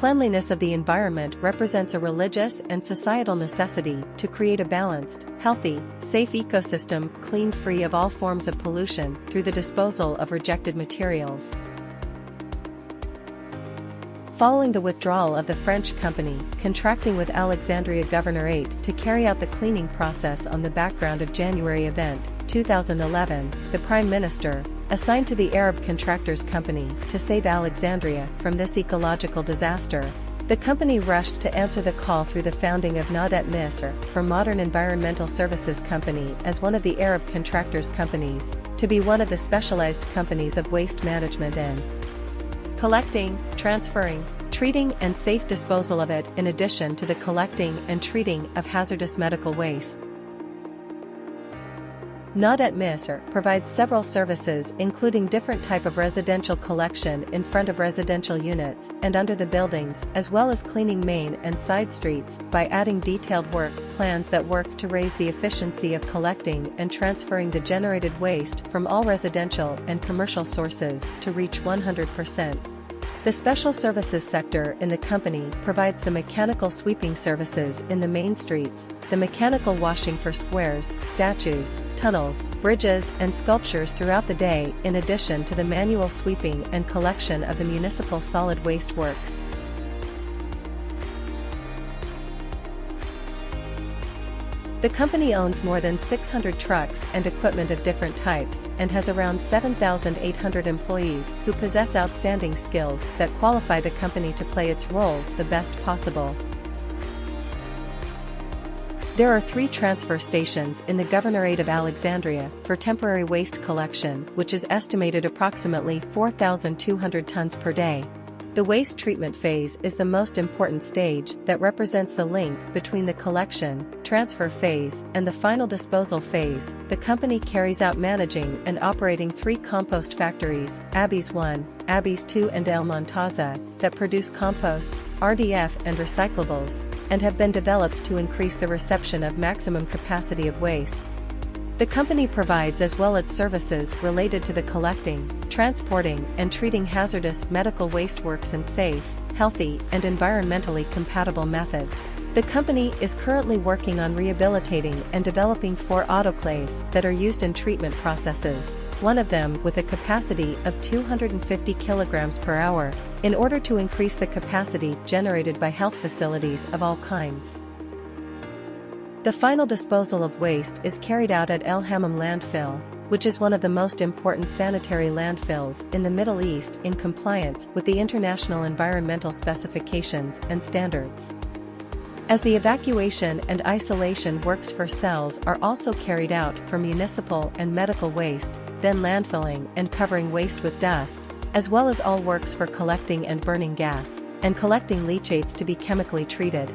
cleanliness of the environment represents a religious and societal necessity to create a balanced, healthy, safe ecosystem, clean, free of all forms of pollution, through the disposal of rejected materials. Following the withdrawal of the French company contracting with Alexandria Governorate to carry out the cleaning process on the background of January event, 2011, the Prime Minister assigned to the Arab Contractors Company to save Alexandria from this ecological disaster. The company rushed to answer the call through the founding of Nahضة Misr for Modern Environmental Services Company as one of the Arab Contractors Companies, to be one of the specialized companies of waste management and collecting, transferring, treating and safe disposal of it, in addition to the collecting and treating of hazardous medical waste. Nahضة Misr provides several services including different type of residential collection in front of residential units and under the buildings, as well as cleaning main and side streets by adding detailed work plans that work to raise the efficiency of collecting and transferring the generated waste from all residential and commercial sources to reach 100%. The special services sector in the company provides the mechanical sweeping services in the main streets, the mechanical washing for squares, statues, tunnels, bridges and sculptures throughout the day, in addition to the manual sweeping and collection of the municipal solid waste works. The company owns more than 600 trucks and equipment of different types and has around 7,800 employees who possess outstanding skills that qualify the company to play its role the best possible. There are 3 transfer stations in the Governorate of Alexandria for temporary waste collection, which is estimated approximately 4,200 tons per day. The waste treatment phase is the most important stage that represents the link between the collection, transfer phase, and the final disposal phase. The company carries out managing and operating 3 compost factories, Abbey's 1, Abbey's 2 and El Montaza, that produce compost, RDF and recyclables, and have been developed to increase the reception of maximum capacity of waste. The company provides as well its services related to the collecting, transporting and treating hazardous medical waste works in safe, healthy and environmentally compatible methods. The company is currently working on rehabilitating and developing 4 autoclaves that are used in treatment processes, one of them with a capacity of 250 kilograms per hour, in order to increase the capacity generated by health facilities of all kinds. The final disposal of waste is carried out at El Hammam landfill, which is one of the most important sanitary landfills in the Middle East in compliance with the international environmental specifications and standards. As the evacuation and isolation works for cells are also carried out for municipal and medical waste, then landfilling and covering waste with dust, as well as all works for collecting and burning gas, and collecting leachates to be chemically treated.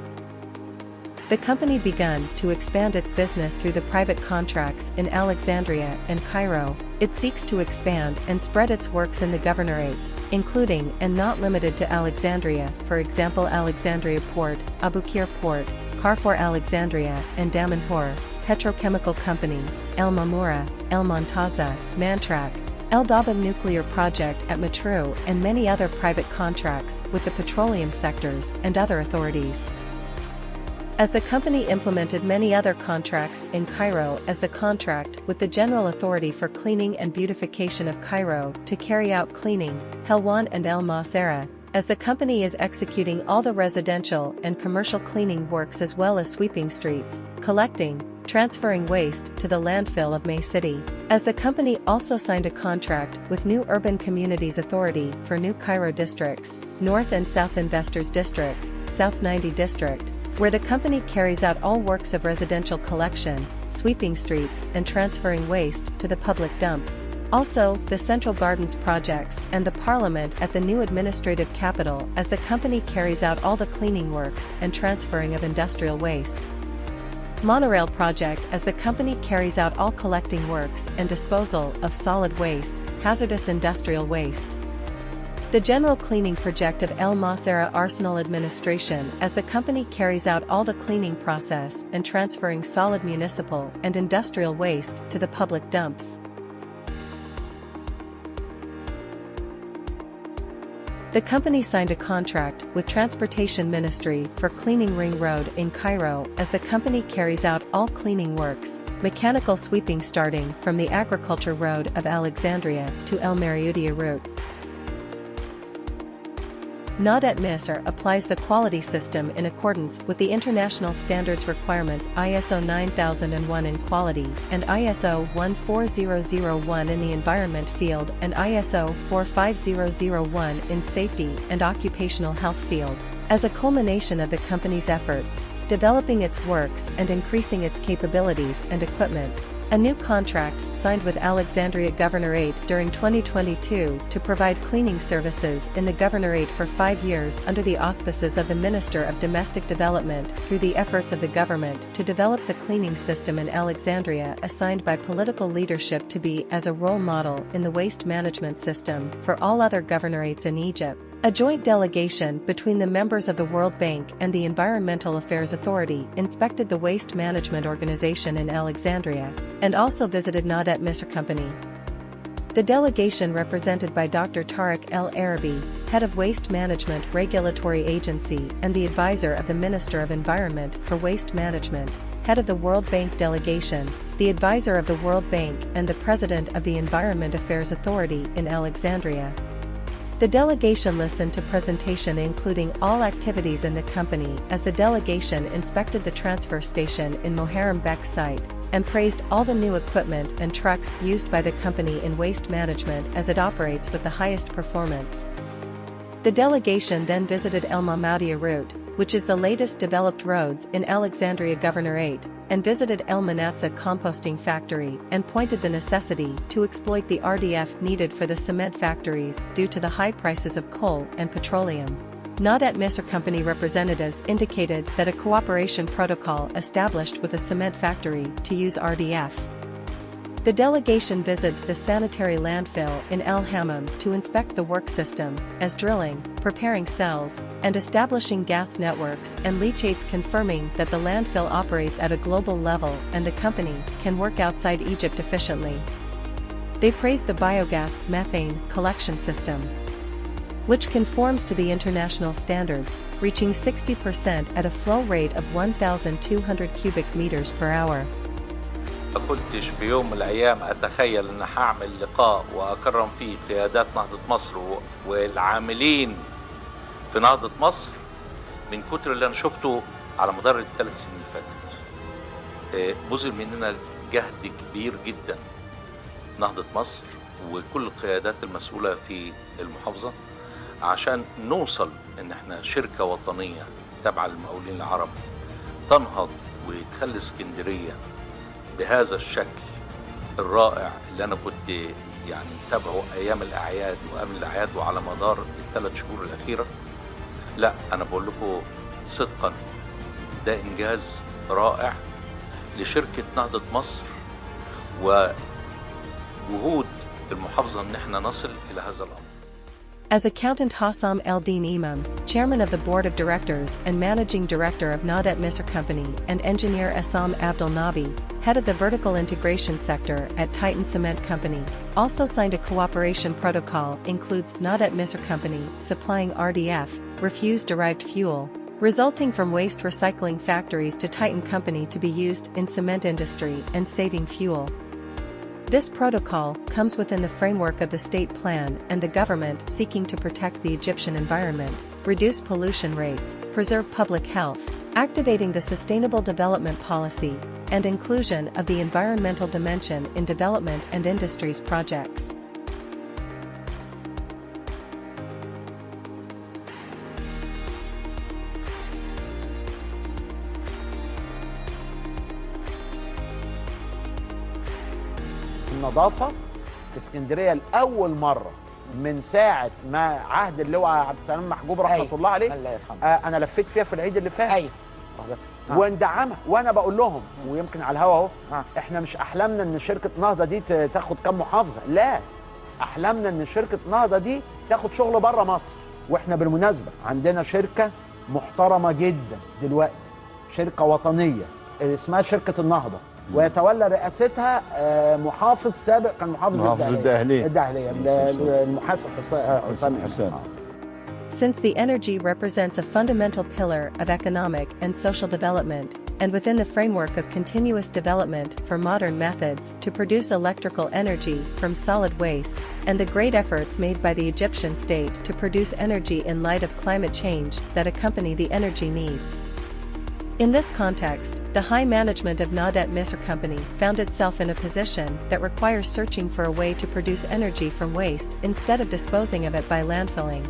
The company begun to expand its business through the private contracts in Alexandria and Cairo. It seeks to expand and spread its works in the governorates, including and not limited to Alexandria, for example Alexandria Port, Abu Qir Port, Carrefour Alexandria and Damanhur, Petrochemical Company, El Mamoura, El Montaza, Mantrak, El Dabam Nuclear Project at Matru, and many other private contracts with the petroleum sectors and other authorities. As the company implemented many other contracts in Cairo, as the contract with the General Authority for Cleaning and Beautification of Cairo to carry out cleaning, Helwan and El Masera, as the company is executing all the residential and commercial cleaning works as well as sweeping streets, collecting, transferring waste to the landfill of May City, as the company also signed a contract with New Urban Communities Authority for New Cairo districts, North and South Investors District, South 90 District, where the company carries out all works of residential collection, sweeping streets and transferring waste to the public dumps. Also, the Central Gardens projects and the Parliament at the new administrative capital, as the company carries out all the cleaning works and transferring of industrial waste. Monorail project, as the company carries out all collecting works and disposal of solid waste, hazardous industrial waste. The general cleaning project of El Masera Arsenal Administration, as the company carries out all the cleaning process and transferring solid municipal and industrial waste to the public dumps. The company signed a contract with Transportation Ministry for cleaning Ring Road in Cairo as the company carries out all cleaning works, mechanical sweeping starting from the Agriculture Road of Alexandria to El Mariudia route. Nahضة Misr applies the quality system in accordance with the international standards requirements ISO 9001 in quality and ISO 14001 in the environment field and ISO 45001 in safety and occupational health field. As a culmination of the company's efforts, developing its works and increasing its capabilities and equipment, a new contract signed with Alexandria Governorate during 2022 to provide cleaning services in the Governorate for 5 years under the auspices of the Minister of Domestic Development through the efforts of the government to develop the cleaning system in Alexandria, assigned by political leadership to be as a role model in the waste management system for all other governorates in Egypt. A joint delegation between the members of the World Bank and the Environmental Affairs Authority inspected the Waste Management Organization in Alexandria, and also visited Nahضة Misr Company. The delegation, represented by Dr. Tariq El Arabi, head of Waste Management Regulatory Agency and the advisor of the Minister of Environment for Waste Management, head of the World Bank delegation, the advisor of the World Bank and the president of the Environment Affairs Authority in Alexandria. The delegation listened to presentation including all activities in the company as the delegation inspected the transfer station in Muharrem Bek site and praised all the new equipment and trucks used by the company in waste management as it operates with the highest performance. The delegation then visited El Mariudia route, which is the latest developed roads in Alexandria Governorate, and visited El Manatza composting factory and pointed the necessity to exploit the RDF needed for the cement factories due to the high prices of coal and petroleum. Nahضة Misr Company representatives indicated that a cooperation protocol established with a cement factory to use RDF. The delegation visited the sanitary landfill in El Hammam to inspect the work system, as drilling, preparing cells, and establishing gas networks and leachates, confirming that the landfill operates at a global level and the company can work outside Egypt efficiently. They praised the biogas methane collection system, which conforms to the international standards, reaching 60% at a flow rate of 1,200 cubic meters per hour. ما كنتش في يوم من الأيام أتخيل أن هعمل لقاء وأكرم فيه قيادات نهضة مصر والعاملين في نهضة مصر من كتر اللي أنا شفته على مدار ال3 سنين اللي فاتت. بذل مننا جهد كبير جدا نهضة مصر وكل القيادات المسؤولة في المحافظة عشان نوصل إن احنا شركة وطنية تابعة للمقاولين العرب تنهض وتخلي اسكندرية بهذا الشكل الرائع اللي أنا كنت يعني متابعه أيام الأعياد وقبل الأعياد وعلى مدار ال3 شهور الأخيرة. لا، أنا بقول لكم صدقا ده إنجاز رائع لشركة نهضة مصر وجهود المحافظة إن احنا نصل إلى هذا الأمر. As Accountant Hassam El-Din Imam, Chairman of the Board of Directors and Managing Director of Nahضة Misr Company, and Engineer Assam Abdel Nabi, Head of the Vertical Integration Sector at Titan Cement Company, also signed a cooperation protocol includes Nahضة Misr Company supplying RDF, refuse-derived fuel, resulting from waste recycling factories to Titan Company to be used in cement industry and saving fuel. This protocol comes within the framework of the state plan and the government seeking to protect the Egyptian environment, reduce pollution rates, preserve public health, activating the sustainable development policy, and inclusion of the environmental dimension in development and industries projects. النظافة في اسكندرية لأول مرة من ساعة ما عهد اللواء عبد السلام محجوب رحمة الله عليه. الله يرحمه. أنا لفيت فيها في العيد اللي فات. أيوه. وندعمها وأنا بقول لهم ويمكن على الهوا أهو إحنا مش أحلامنا إن شركة نهضة دي تاخد كام محافظة، لا، أحلامنا إن شركة نهضة دي تاخد شغل بره مصر. وإحنا بالمناسبة عندنا شركة محترمة جدا دلوقتي، شركة وطنية اسمها شركة النهضة، ويتولى رئاستها محافظ سابق كان محافظ الدهلية المحاسب حسام. Since the energy represents a fundamental pillar of economic and social development, and within the framework of continuous development for modern methods to produce electrical energy from solid waste, and the great efforts made by the Egyptian state to produce energy in light of climate change that accompany the energy needs. In this context, the high management of Nahضة Misr Company found itself in a position that requires searching for a way to produce energy from waste instead of disposing of it by landfilling.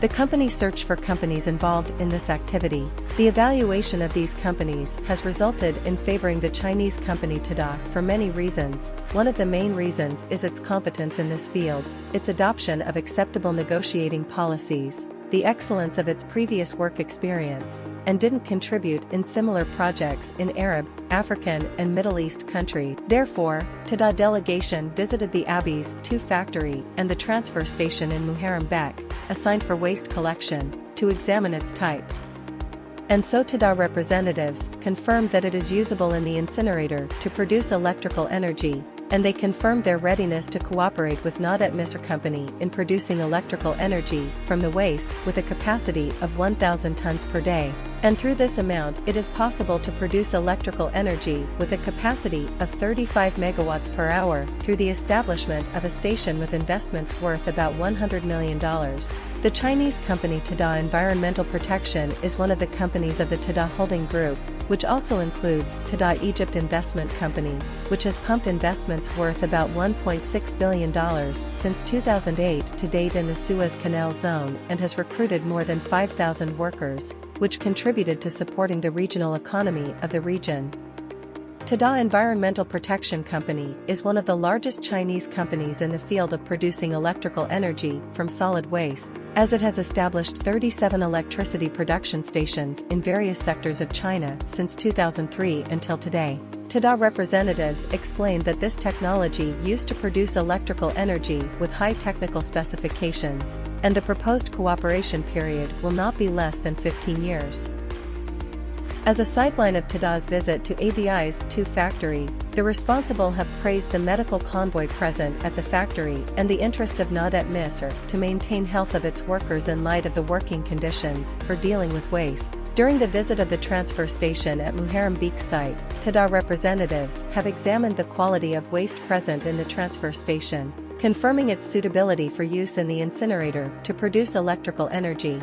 The company searched for companies involved in this activity. The evaluation of these companies has resulted in favoring the Chinese company Nahضة for many reasons. One of the main reasons is its competence in this field, its adoption of acceptable negotiating policies, the excellence of its previous work experience, and didn't contribute in similar projects in Arab, African, and Middle East countries. Therefore, Nahضة delegation visited the Abbey's 2 factory and the transfer station in Muharrem Bek, assigned for waste collection, to examine its type. And so Nahضة representatives confirmed that it is usable in the incinerator to produce electrical energy, and they confirmed their readiness to cooperate with Nahضة Misr Company in producing electrical energy from the waste with a capacity of 1,000 tons per day. And through this amount it is possible to produce electrical energy with a capacity of 35 megawatts per hour through the establishment of a station with investments worth about $100 million. The Chinese company Nahضة Environmental Protection is one of the companies of the Nahضة Holding Group, which also includes Nahضة Egypt Investment Company, which has pumped investments worth about $1.6 billion since 2008 to date in the Suez Canal zone and has recruited more than 5,000 workers, which contributed to supporting the regional economy of the region. Nahضة Environmental Protection Company is one of the largest Chinese companies in the field of producing electrical energy from solid waste, as it has established 37 electricity production stations in various sectors of China since 2003 until today. Nahضة representatives explained that this technology used to produce electrical energy with high technical specifications, and the proposed cooperation period will not be less than 15 years. As a sideline of Nahضă's visit to ABI's 2 factory, the responsible have praised the medical convoy present at the factory and the interest of Nahضة Misr to maintain health of its workers in light of the working conditions for dealing with waste. During the visit of the transfer station at Muharrem Bek site, Nahضة representatives have examined the quality of waste present in the transfer station, confirming its suitability for use in the incinerator to produce electrical energy.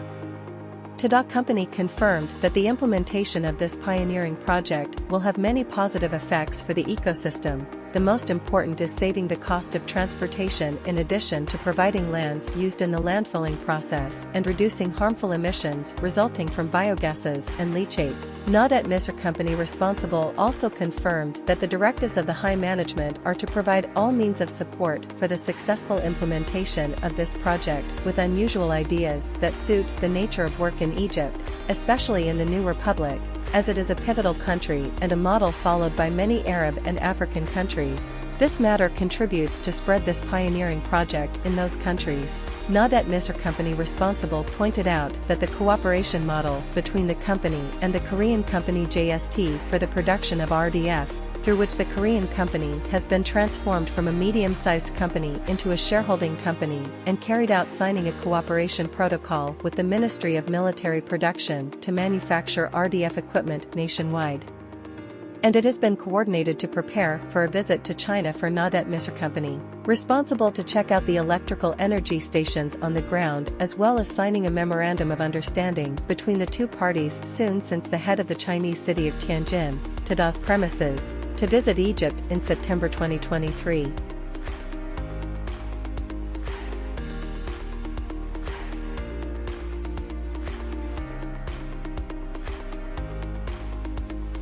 Nahضة Company confirmed that the implementation of this pioneering project will have many positive effects for the ecosystem. The most important is saving the cost of transportation in addition to providing lands used in the landfilling process and reducing harmful emissions resulting from biogases and leachate. Nahضة Misr Company responsible also confirmed that the directives of the high management are to provide all means of support for the successful implementation of this project with unusual ideas that suit the nature of work in Egypt, especially in the new republic, as it is a pivotal country and a model followed by many Arab and African countries. This matter contributes to spread this pioneering project in those countries. Nahضة Misr Company responsible pointed out that the cooperation model between the company and the Korean company JST for the production of RDF, through which the Korean company has been transformed from a medium-sized company into a shareholding company and carried out signing a cooperation protocol with the Ministry of Military Production to manufacture RDF equipment nationwide. And it has been coordinated to prepare for a visit to China for Nahضة Misr Company, responsible to check out the electrical energy stations on the ground as well as signing a memorandum of understanding between the 2 parties soon since the head of the Chinese city of Tianjin, Nahضă's premises, to visit Egypt in September 2023.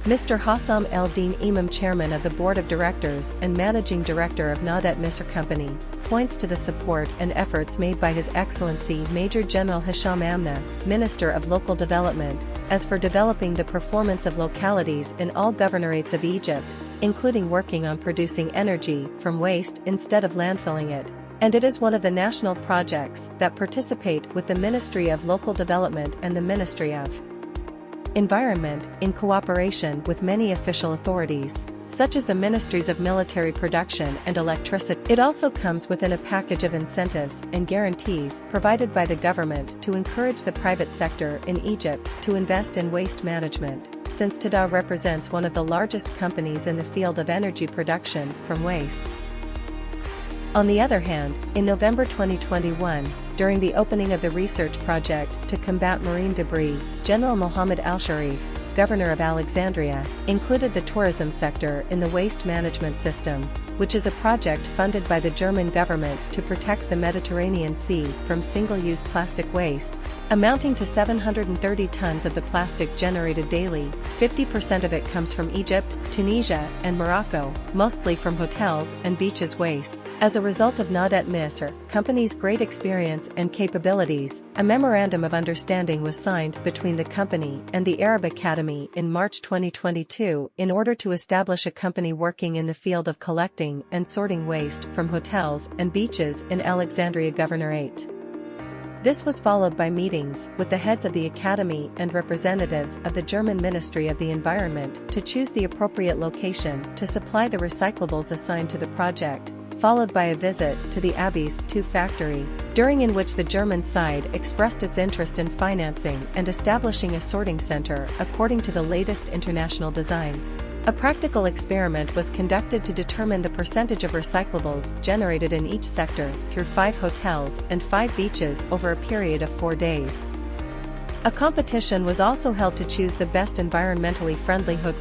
Mr. Hassam El-Din Imam, chairman of the board of directors and managing director of Nahضة Misr Company, points to the support and efforts made by His Excellency Major General Hisham Amna, Minister of Local Development, as for developing the performance of localities in all governorates of Egypt, including working on producing energy from waste instead of landfilling it. And it is one of the national projects that participate with the Ministry of Local Development and the Ministry of environment, in cooperation with many official authorities, such as the Ministries of Military Production and Electricity. It also comes within a package of incentives and guarantees provided by the government to encourage the private sector in Egypt to invest in waste management, since TEDA represents one of the largest companies in the field of energy production from waste. On the other hand, in November 2021, during the opening of the research project to combat marine debris, General Mohammed Al-Sharif, governor of Alexandria, included the tourism sector in the waste management system, which is a project funded by the German government to protect the Mediterranean Sea from single-use plastic waste, amounting to 730 tons of the plastic generated daily. 50% of it comes from Egypt, Tunisia, and Morocco, mostly from hotels and beaches waste. As a result of Nahضة Misr company's great experience and capabilities, a memorandum of understanding was signed between the company and the Arab Academy in March 2022 in order to establish a company working in the field of collecting and sorting waste from hotels and beaches in Alexandria Governorate. This was followed by meetings with the heads of the Academy and representatives of the German Ministry of the Environment to choose the appropriate location to supply the recyclables assigned to the project, followed by a visit to the Aby's 2 factory, during which the German side expressed its interest in financing and establishing a sorting center according to the latest international designs. A practical experiment was conducted to determine the percentage of recyclables generated in each sector through 5 hotels and 5 beaches over a period of 4 days. A competition was also held to choose the best environmentally friendly hotel.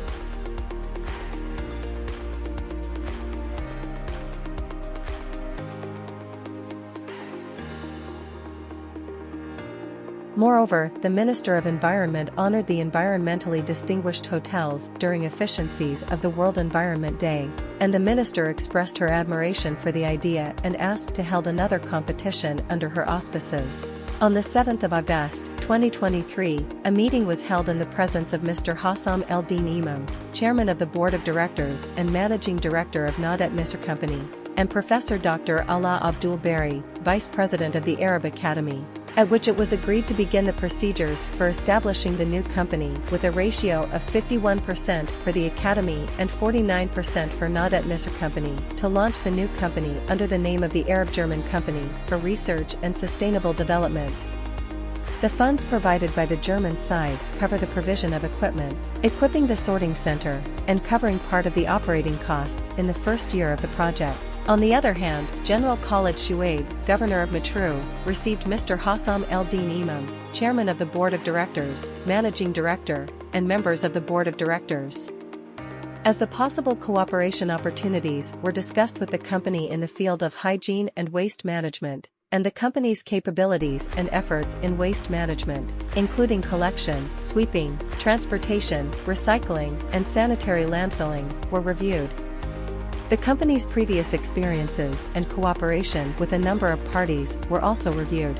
Moreover, the Minister of Environment honored the environmentally distinguished hotels during efficiencies of the World Environment Day, and the minister expressed her admiration for the idea and asked to hold another competition under her auspices. On the 7th of August, 2023, a meeting was held in the presence of Mr. Hassam El-Din Imam, Chairman of the Board of Directors and Managing Director of Nahضة Misr Company, and Professor Dr. Ala Abdul Bari, Vice President of the Arab Academy, at which it was agreed to begin the procedures for establishing the new company with a ratio of 51% for the Academy and 49% for Nahضة Misr Company to launch the new company under the name of the Arab-German Company for Research and Sustainable Development. The funds provided by the German side cover the provision of equipment, equipping the sorting center, and covering part of the operating costs in the first year of the project. On the other hand, General Khalid Shuaib, governor of Matruh, received Mr. Hassam El-Din Imam, chairman of the board of directors, managing director, and members of the board of directors. As the possible cooperation opportunities were discussed with the company in the field of hygiene and waste management, and the company's capabilities and efforts in waste management, including collection, sweeping, transportation, recycling, and sanitary landfilling, were reviewed. The company's previous experiences and cooperation with a number of parties were also reviewed.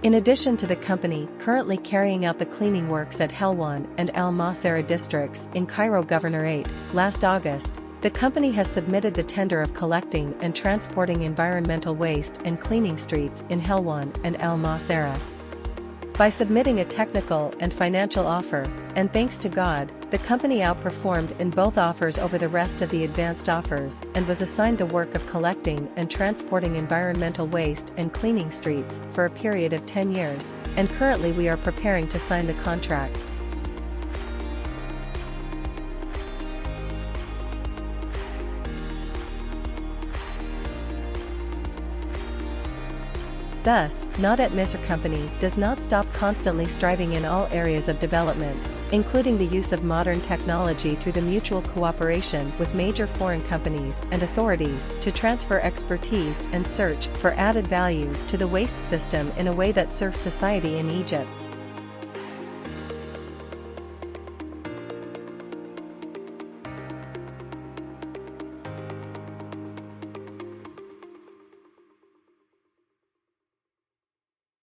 In addition to the company currently carrying out the cleaning works at Helwan and Al Masera districts in Cairo Governorate, last August, the company has submitted the tender of collecting and transporting environmental waste and cleaning streets in Helwan and Al Masera. By submitting a technical and financial offer, and thanks to God, the company outperformed in both offers over the rest of the advanced offers and was assigned the work of collecting and transporting environmental waste and cleaning streets for a period of 10 years, and currently we are preparing to sign the contract. Thus, Nahضة Misr Company does not stop constantly striving in all areas of development, including the use of modern technology through the mutual cooperation with major foreign companies and authorities to transfer expertise and search for added value to the waste system in a way that serves society in Egypt.